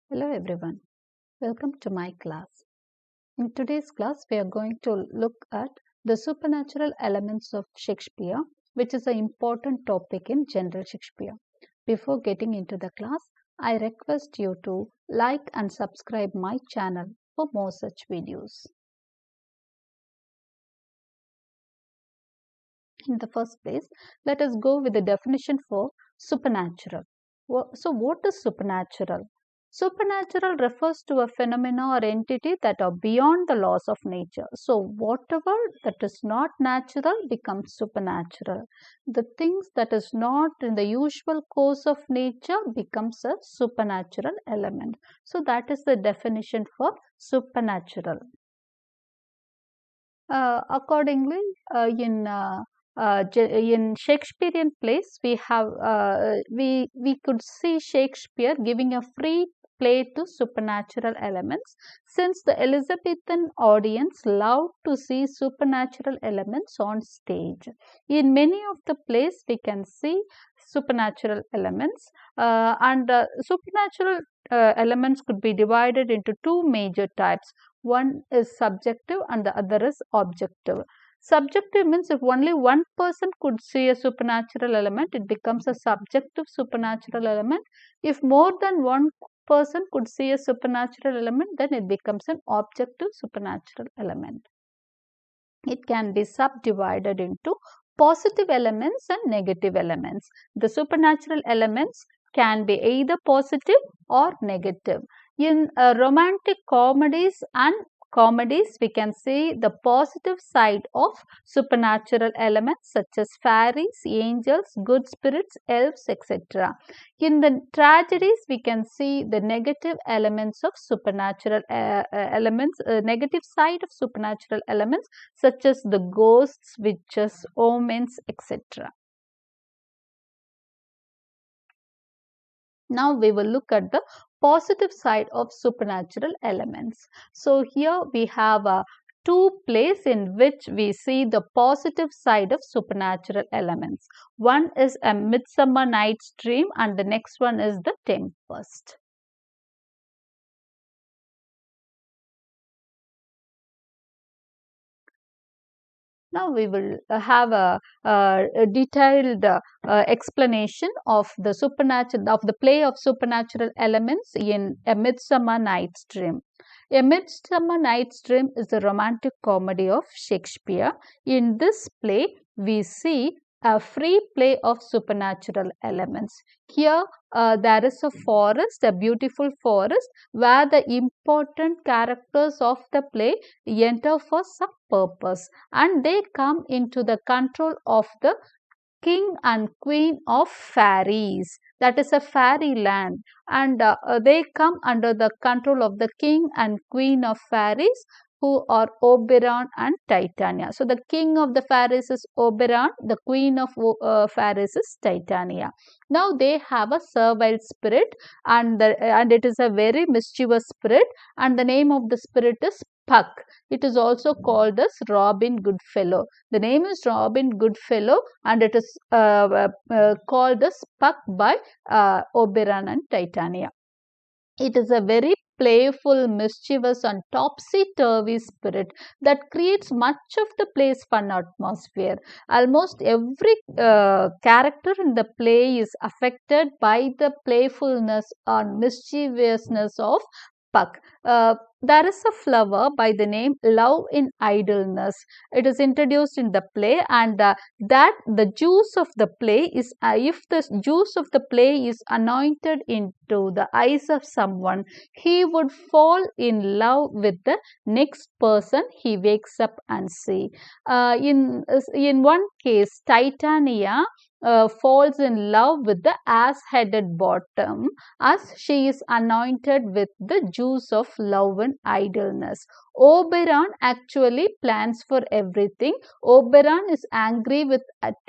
Hello everyone, welcome to my class. In today's class, we are going to look at the supernatural elements of Shakespeare, which is an important topic in general Shakespeare. Before getting into the class, I request you to like and subscribe my channel for more such videos. In the first place, let us go with the definition for supernatural. So, what is supernatural? Supernatural refers to a phenomena or entity that are beyond the laws of nature. So, whatever that is not natural becomes supernatural. The things that is not in the usual course of nature becomes a supernatural element. So, that is the definition for supernatural. Accordingly, in Shakespearean plays, we could see Shakespeare giving a free play to supernatural elements, since the Elizabethan audience loved to see supernatural elements on stage. In many of the plays, we can see supernatural elements, and supernatural elements could be divided into two major types. One is subjective and the other is objective. Subjective means if only one person could see a supernatural element, it becomes a subjective supernatural element. If more than one person could see a supernatural element, then it becomes an objective supernatural element. It can be subdivided into positive elements and negative elements. The supernatural elements can be either positive or negative. In romantic comedies, we can see the positive side of supernatural elements such as fairies, angels, good spirits, elves, etc. In the tragedies, we can see the negative elements of supernatural negative side of supernatural elements such as the ghosts, witches, omens, etc. Now we will look at the positive side of supernatural elements. So here we have two plays in which we see the positive side of supernatural elements. One is A Midsummer Night's Dream and the next one is The Tempest. Now we will have a detailed explanation of the play of supernatural elements in A Midsummer Night's Dream. A Midsummer Night's Dream is a romantic comedy of Shakespeare. In this play, we see a free play of supernatural elements. Here, there is a forest, a beautiful forest, where the important characters of the play enter for some purpose, and they come into the control of the king and queen of fairies. That is a fairyland, and they come under the control of the king and queen of fairies, who are Oberon and Titania. So the king of the fairies is Oberon, the queen of fairies is Titania. Now they have a servile spirit, and it is a very mischievous spirit, and the name of the spirit is Puck. It is also called as Robin Goodfellow. The name is Robin Goodfellow, and it is called as Puck by Oberon and Titania. It is a very playful, mischievous and topsy-turvy spirit that creates much of the play's fun atmosphere. Almost every character in the play is affected by the playfulness and mischievousness of Puck. There is a flower by the name Love in Idleness. It is introduced in the play, and that the juice of the play is, if the juice of the play is anointed into the eyes of someone, he would fall in love with the next person he wakes up and see. In one case, Titania falls in love with the ass-headed bottom, as she is anointed with the juice of love and idleness. Oberon actually plans for everything. Oberon is angry with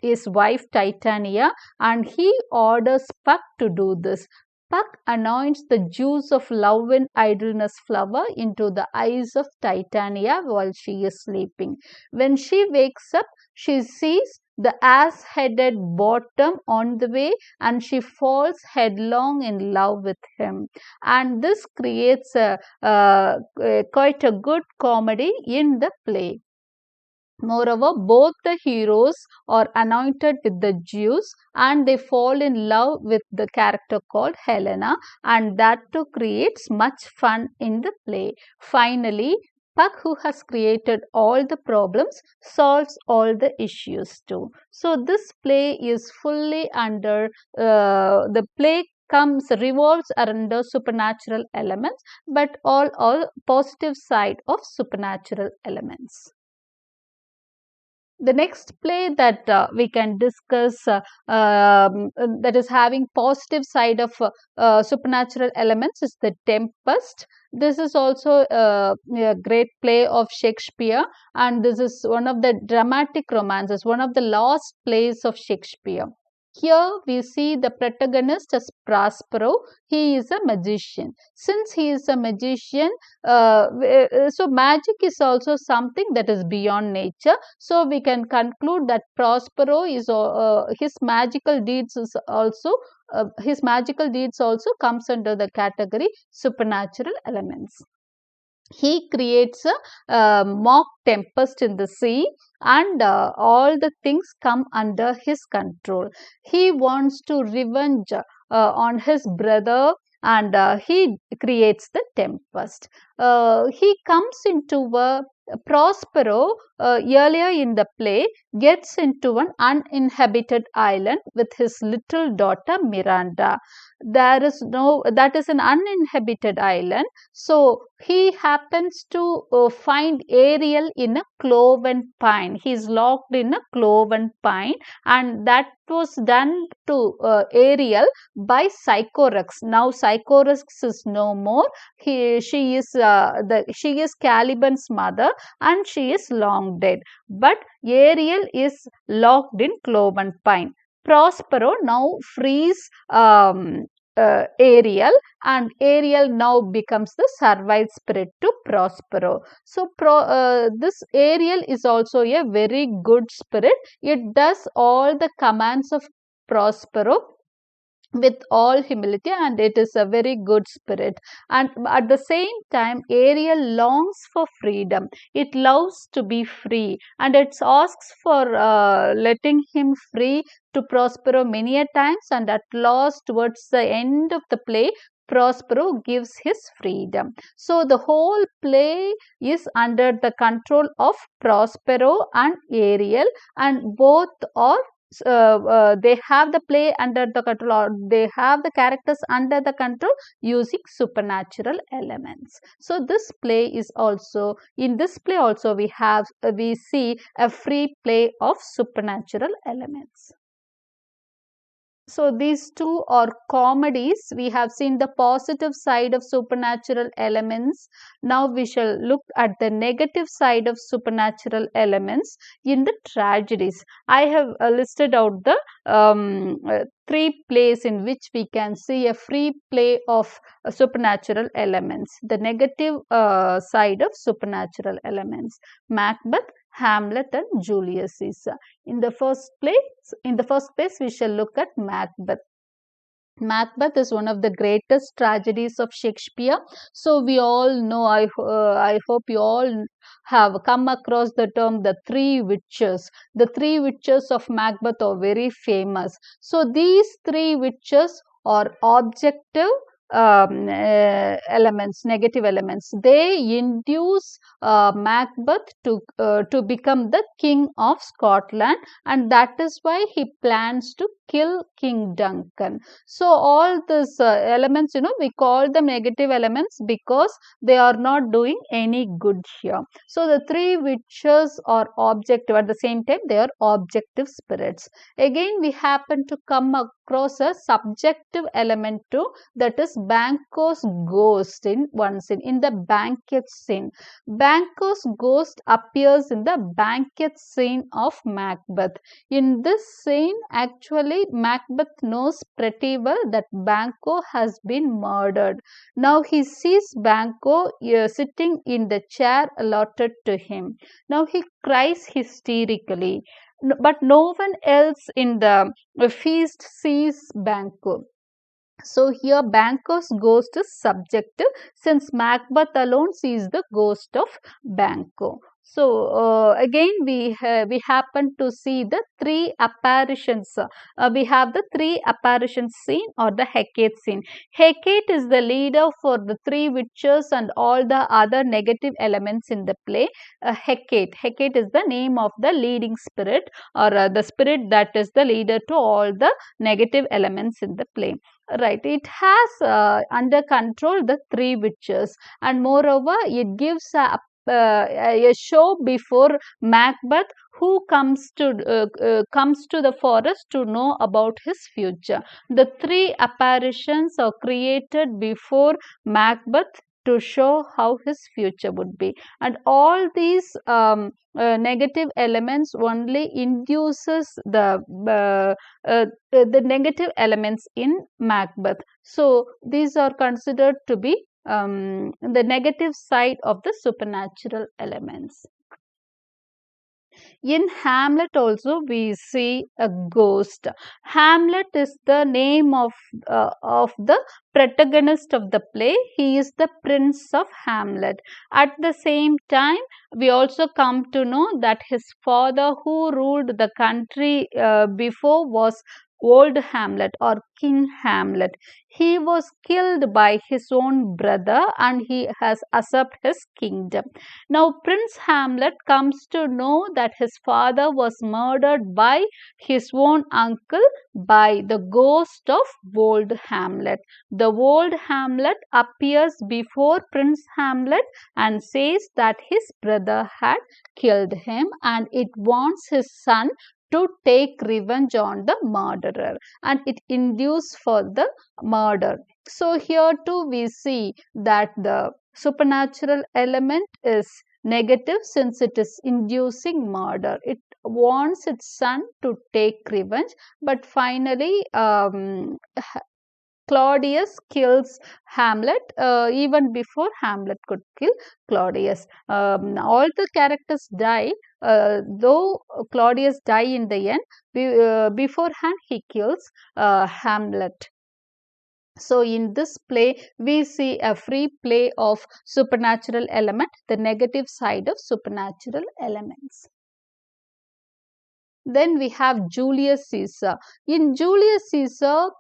his wife Titania, and he orders Puck to do this. Puck anoints the juice of love and idleness flower into the eyes of Titania while she is sleeping. When she wakes up, she sees the ass-headed bottom on the way, and she falls headlong in love with him. And this creates quite a good comedy in the play. Moreover, both the heroes are anointed with the juice and they fall in love with the character called Helena, and that too creates much fun in the play. Finally, Puck, who has created all the problems, solves all the issues too. So, this play is fully under the play revolves under supernatural elements, but all positive side of supernatural elements. The next play that we can discuss that is having positive side of supernatural elements is the Tempest. This is also a great play of Shakespeare, and this is one of the dramatic romances, one of the last plays of Shakespeare. Here we see the protagonist as Prospero. He is a magician. Since he is a magician, so magic is also something that is beyond nature. So we can conclude that Prospero is his magical deeds is also his magical deeds also comes under the category supernatural elements. He creates a mock tempest in the sea, and all the things come under his control. He wants to revenge on his brother, and he creates the tempest. He comes into a Prospero earlier in the play gets into an uninhabited island with his little daughter Miranda. That is an uninhabited island. So he happens to find Ariel in a cloven pine. He is locked in a cloven pine, and that was done to Ariel by Sycorax. Now Sycorax is no more. She is Caliban's mother, and she is long dead. But Ariel is locked in cloven pine. Prospero now frees Ariel, and Ariel now becomes the servile spirit to Prospero. So, this Ariel is also a very good spirit. It does all the commands of Prospero with all humility, and it is a very good spirit. And at the same time, Ariel longs for freedom. It loves to be free, and it asks for letting him free to Prospero many a times, and at last, towards the end of the play, Prospero gives his freedom. So the whole play is under the control of Prospero and Ariel, and both are they have the play under the control, or they have the characters under the control using supernatural elements. So this play is also, in this play also we see a free play of supernatural elements. So these two are comedies. We have seen the positive side of supernatural elements. Now we shall look at the negative side of supernatural elements in the tragedies. I have listed out the three plays in which we can see a free play of supernatural elements. The negative side of supernatural elements: Macbeth, Hamlet, and Julius Caesar. In the first place, we shall look at Macbeth. Macbeth is one of the greatest tragedies of Shakespeare. So we all know, I hope you all have come across the term the three witches. The three witches of Macbeth are very famous. So these three witches are objective elements, negative elements. They induce Macbeth to become the king of Scotland, and that is why he plans to kill King Duncan. So all these elements, we call them negative elements because they are not doing any good here. So the three witches are objective. At the same time, they are objective spirits. Again, we happen to come across a subjective element too, that is Banquo's ghost in one scene, in the banquet scene. Banquo's ghost appears in the banquet scene of Macbeth. In this scene, actually, Macbeth knows pretty well that Banquo has been murdered. Now he sees Banquo sitting in the chair allotted to him. Now he cries hysterically. but no one else in the feast sees Banquo. So here Banquo's ghost is subjective, since Macbeth alone sees the ghost of Banquo. So again we happen to see the three apparitions. We have the three apparitions scene or the Hecate scene. Hecate is the leader for the three witches and all the other negative elements in the play. Hecate is the name of the leading spirit, or the spirit that is the leader to all the negative elements in the play. Right, it has under control the three witches, and moreover it gives a show before Macbeth, who comes to the forest to know about his future. The three apparitions are created before Macbeth to show how his future would be, and all these negative elements only induces the negative elements in Macbeth. So these are considered to be the negative side of the supernatural elements. In Hamlet also we see a ghost. Hamlet is the name of the protagonist of the play. He is the prince of Hamlet. At the same time, we also come to know that his father, who ruled the country before, was old Hamlet or King Hamlet. He was killed by his own brother and he has usurped his kingdom. Now, Prince Hamlet comes to know that his father was murdered by his own uncle, by the ghost of old Hamlet. The old Hamlet appears before Prince Hamlet and says that his brother had killed him, and it wants his son to take revenge on the murderer, and it induces for the murder. So here too we see that the supernatural element is negative, since it is inducing murder. It wants its son to take revenge, but finally Claudius kills Hamlet even before Hamlet could kill Claudius. All the characters die, though Claudius die in the end. Beforehand, he kills Hamlet. So in this play, we see a free play of supernatural element, the negative side of supernatural elements. Then we have Julius Caesar. In Julius Caesar,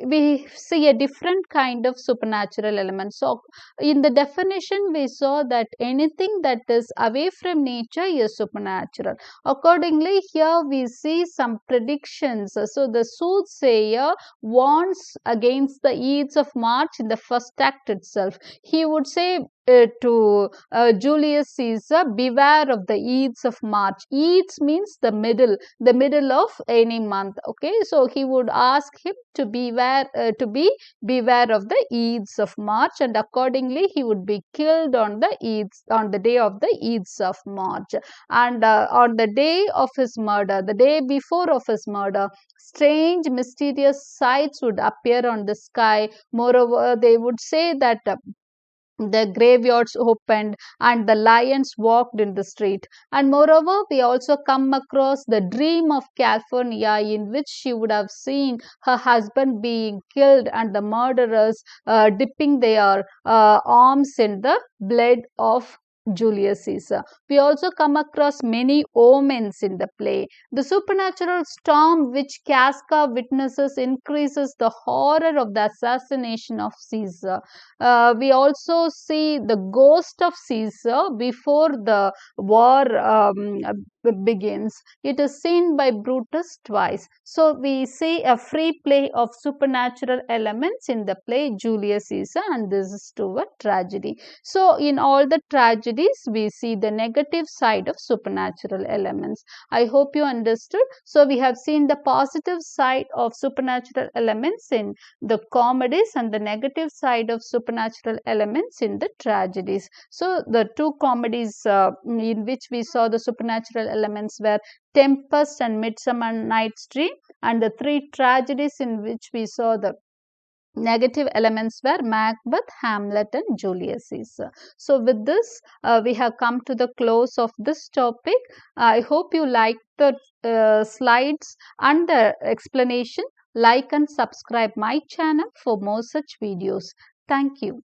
we see a different kind of supernatural element. So in the definition we saw that anything that is away from nature is supernatural. Accordingly, here we see some predictions. So the soothsayer warns against the Ides of March in the first act itself. He would say to Julius Caesar, beware of the Ides of March. Ides means the middle of any month. Okay, so he would ask him to beware of the Ides of March, and accordingly he would be killed on the day of the Ides of March. And on the day of his murder, the day before of his murder, strange mysterious sights would appear on the sky. Moreover, they would say that the graveyards opened and the lions walked in the street. And moreover, we also come across the dream of California, in which she would have seen her husband being killed and the murderers dipping their arms in the blood of Julius Caesar. We also come across many omens in the play. The supernatural storm which Casca witnesses increases the horror of the assassination of Caesar. We also see the ghost of Caesar before the war begins. It is seen by Brutus twice. So we see a free play of supernatural elements in the play Julius Caesar, and this is to a tragedy. So in all the tragedies, we see the negative side of supernatural elements. I hope you understood. So we have seen the positive side of supernatural elements in the comedies and the negative side of supernatural elements in the tragedies. So the two comedies in which we saw the supernatural elements were Tempest and Midsummer Night's Dream, and the three tragedies in which we saw the Negative elements were Macbeth, Hamlet, and Julius Caesar. So, with this, we have come to the close of this topic. I hope you liked the slides and the explanation. Like and subscribe my channel for more such videos. Thank you.